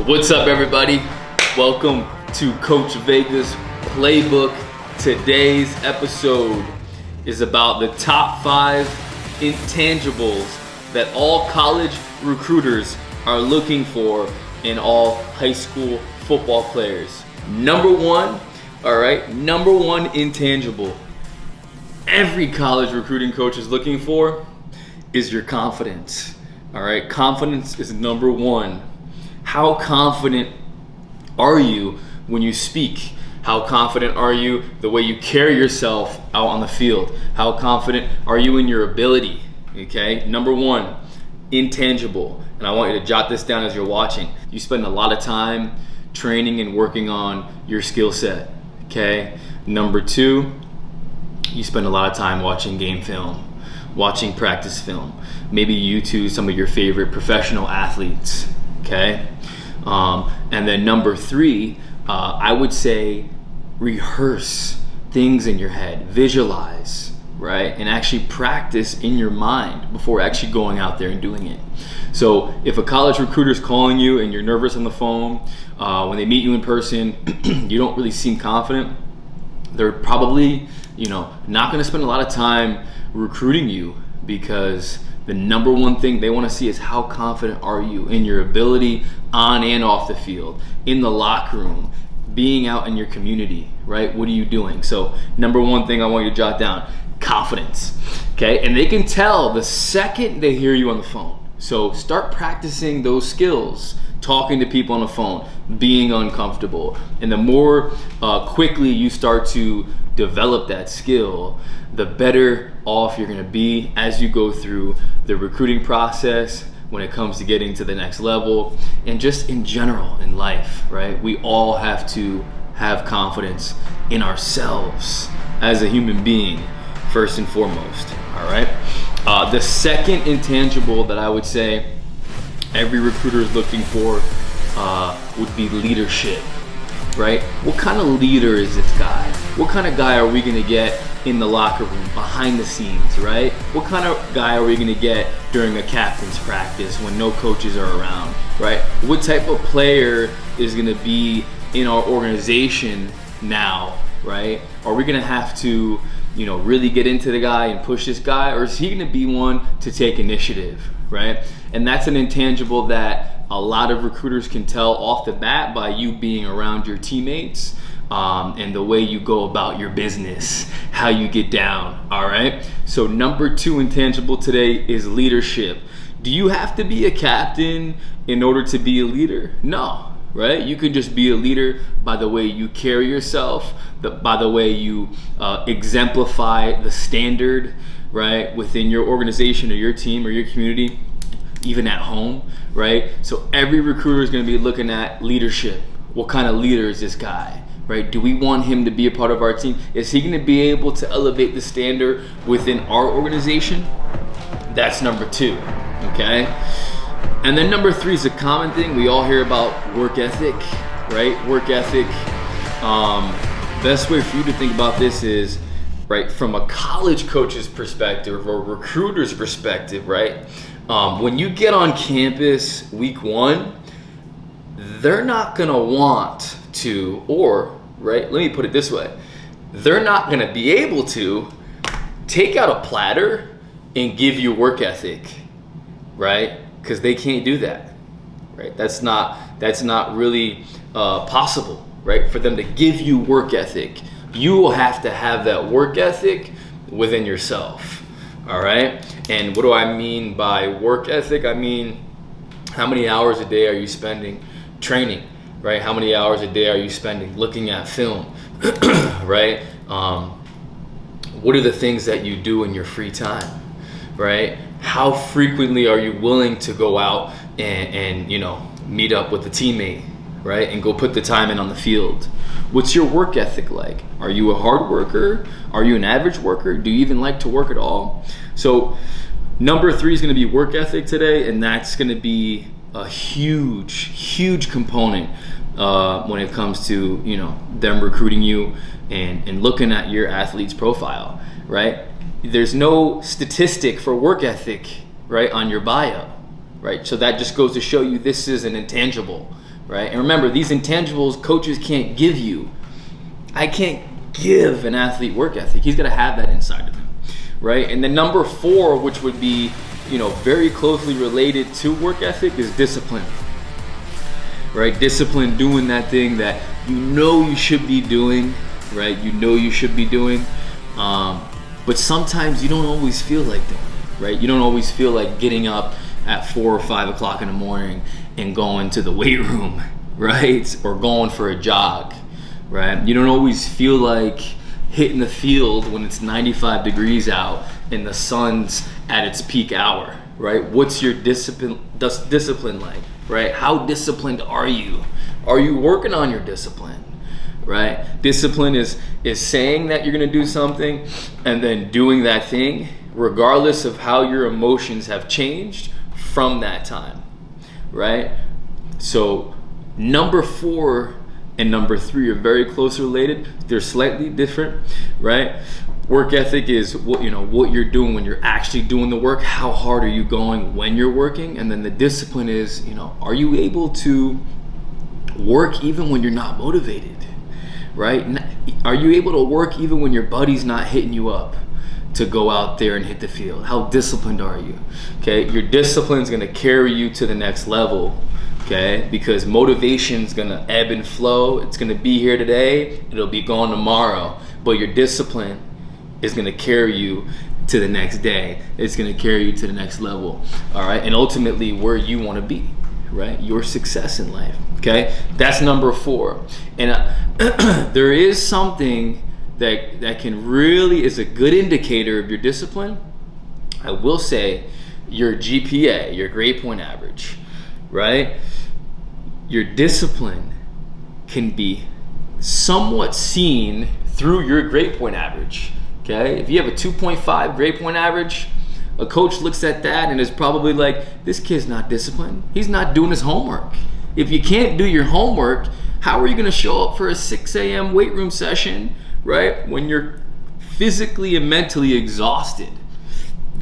What's up, everybody? Welcome to Coach Vega's Playbook. Today's episode is about the top 5 intangibles that all college recruiters are looking for in all high school football players. Number one intangible every college recruiting coach is looking for is your confidence. All right, confidence is number one. How confident are you when you speak? How confident are you the way you carry yourself out on the field? How confident are you in your ability? Okay, number one, intangible. And I want you to jot this down as you're watching. You spend a lot of time training and working on your skill set. Okay, number two, you spend a lot of time watching game film, watching practice film. Maybe you to some of your favorite professional athletes. Okay, and then number three, I would say rehearse things in your head, visualize, right? And actually practice in your mind before actually going out there and doing it. So if a college recruiter is calling you and you're nervous on the phone, when they meet you in person, you don't really seem confident, they're probably, not going to spend a lot of time recruiting you, because the number one thing they want to see is how confident are you in your ability on and off the field, in the locker room, being out in your community, right? What are you doing? So number one thing I want you to jot down, confidence, okay? And they can tell the second they hear you on the phone. So start practicing those skills, talking to people on the phone, being uncomfortable. And the more quickly you start to develop that skill, the better off you're gonna be as you go through the recruiting process, when it comes to getting to the next level, and just in general in life, right? We all have to have confidence in ourselves as a human being, first and foremost, all right? The second intangible that I would say every recruiter is looking for would be leadership, right? What kind of leader is this guy? What kind of guy are we gonna get in the locker room, behind the scenes, right? What kind of guy are we gonna get during a captain's practice when no coaches are around, right? What type of player is gonna be in our organization now, right? Are we gonna have to, really get into the guy and push this guy, or is he gonna be one to take initiative, right? And that's an intangible that a lot of recruiters can tell off the bat by you being around your teammates, and the way you go about your business, how you get down, all right? So number two intangible today is leadership. Do you have to be a captain in order to be a leader? No, right? You can just be a leader by the way you carry yourself, by the way you exemplify the standard, right, within your organization or your team or your community, even at home, right? So every recruiter is gonna be looking at leadership. What kind of leader is this guy? Right? Do we want him to be a part of our team? Is he going to be able to elevate the standard within our organization? That's number two, okay? And then number three is a common thing. We all hear about work ethic, right? Work ethic. Best way for you to think about this is, right, from a college coach's perspective or recruiter's perspective, right? When you get on campus week one, they're not going to want to, let me put it this way, they're not going to be able to take out a platter and give you work ethic, right? Because they can't do that, right? That's not really possible, right? For them to give you work ethic, you will have to have that work ethic within yourself, all right? And what do I mean by work ethic? I mean, how many hours a day are you spending training, right? How many hours a day are you spending looking at film, right? What are the things that you do in your free time, right? How frequently are you willing to go out and meet up with a teammate, right? And go put the time in on the field. What's your work ethic like? Are you a hard worker? Are you an average worker? Do you even like to work at all? So number three is going to be work ethic today, and that's going to be a huge component when it comes to them recruiting you and looking at your athlete's profile, right? There's no statistic for work ethic, right, on your bio, right? So that just goes to show you this is an intangible, right? And remember, these intangibles coaches can't give you. I can't give an athlete work ethic. He's got to have that inside of him, right? And then number 4, which would be, very closely related to work ethic, is discipline, right? Discipline, doing that thing that you should be doing, right? You should be doing, but sometimes you don't always feel like doing it, right? You don't always feel like getting up at 4 or 5 o'clock in the morning and going to the weight room, right? Or going for a jog, right? You don't always feel like hitting the field when it's 95 degrees out and the sun's at its peak hour, right? What's your discipline like, right? How disciplined are you? Are you working on your discipline, right? Discipline is saying that you're gonna do something and then doing that thing regardless of how your emotions have changed from that time, right? So number 4 and number 3 are very close related. They're slightly different, right? Work ethic is what you're doing when you're actually doing the work. How hard are you going when you're working? And then the discipline is, are you able to work even when you're not motivated, right? Are you able to work even when your buddy's not hitting you up to go out there and hit the field? How disciplined are you? Okay, your discipline's gonna carry you to the next level, okay? Because motivation's gonna ebb and flow. It's gonna be here today, it'll be gone tomorrow. But your discipline is gonna carry you to the next day. It's gonna carry you to the next level, all right? And ultimately where you wanna be, right? Your success in life, okay? That's number 4. And there is something that can really is a good indicator of your discipline. I will say your GPA, your grade point average, right? Your discipline can be somewhat seen through your grade point average, okay? If you have a 2.5 grade point average, a coach looks at that and is probably like, this kid's not disciplined. He's not doing his homework. If you can't do your homework, how are you gonna show up for a 6 a.m. weight room session, right? When you're physically and mentally exhausted,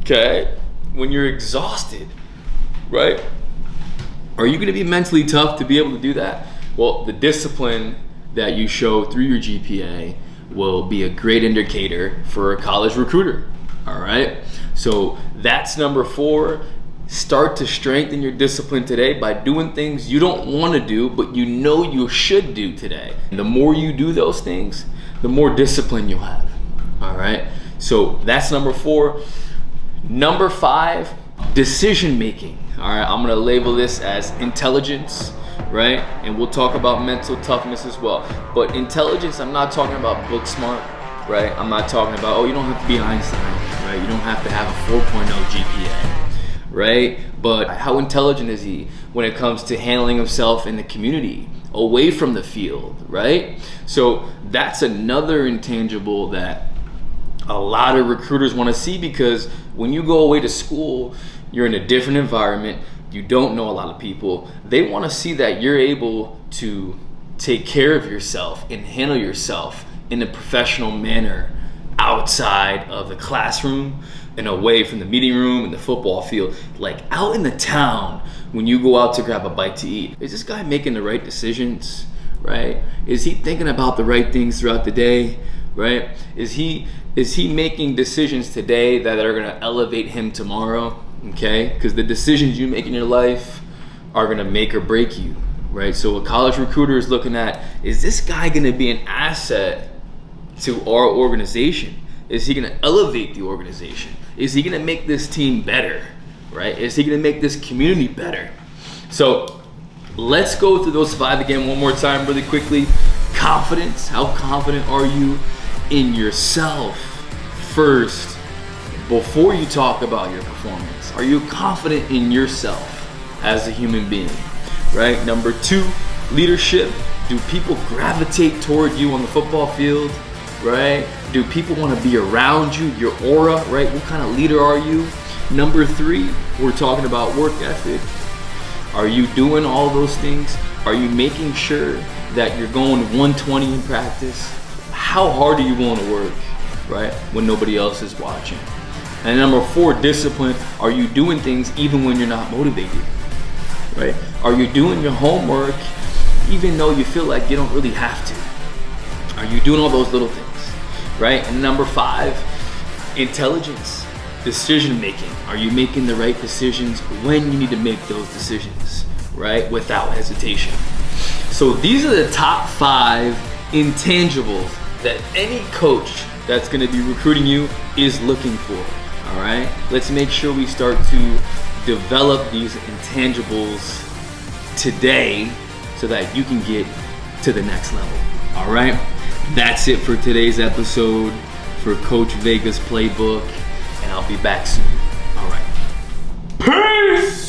okay? When you're exhausted, right? Are you gonna be mentally tough to be able to do that? Well, the discipline that you show through your GPA will be a great indicator for a college recruiter, all right? So that's number 4. Start to strengthen your discipline today by doing things you don't wanna do, but you should do today. And the more you do those things, the more discipline you'll have, all right? So that's number 4. Number 5, decision making, all right? I'm gonna label this as intelligence, right? And we'll talk about mental toughness as well. But intelligence, I'm not talking about book smart, right? I'm not talking about, you don't have to be Einstein, right? You don't have to have a 4.0 GPA, right? But how intelligent is he when it comes to handling himself in the community, away from the field, right? So that's another intangible that a lot of recruiters want to see, because when you go away to school, you're in a different environment, you don't know a lot of people. They want to see that you're able to take care of yourself and handle yourself in a professional manner outside of the classroom and away from the meeting room and the football field. Like out in the town, when you go out to grab a bite to eat, is this guy making the right decisions, right? Is he thinking about the right things throughout the day, right? Is he making decisions today that are gonna elevate him tomorrow, okay? Because the decisions you make in your life are gonna make or break you, right? So a college recruiter is looking at, is this guy gonna be an asset to our organization? Is he gonna elevate the organization? Is he gonna make this team better, right? Is he gonna make this community better? So let's go through those 5 again one more time really quickly. Confidence, how confident are you in yourself first before you talk about your performance? Are you confident in yourself as a human being, right? Number 2, leadership. Do people gravitate toward you on the football field, right? Do people want to be around you, your aura, right? What kind of leader are you? Number 3, we're talking about work ethic. Are you doing all those things? Are you making sure that you're going 120 in practice? How hard are you willing to work, right, when nobody else is watching? And number 4, discipline. Are you doing things even when you're not motivated, right? Are you doing your homework even though you feel like you don't really have to? Are you doing all those little things, right? And number 5, intelligence, decision making. Are you making the right decisions when you need to make those decisions, right? Without hesitation. So these are the top 5 intangibles that any coach that's going to be recruiting you is looking for. All right, let's make sure we start to develop these intangibles today so that you can get to the next level. All right, that's it for today's episode for Coach Vega's Playbook, and I'll be back soon. All right, peace.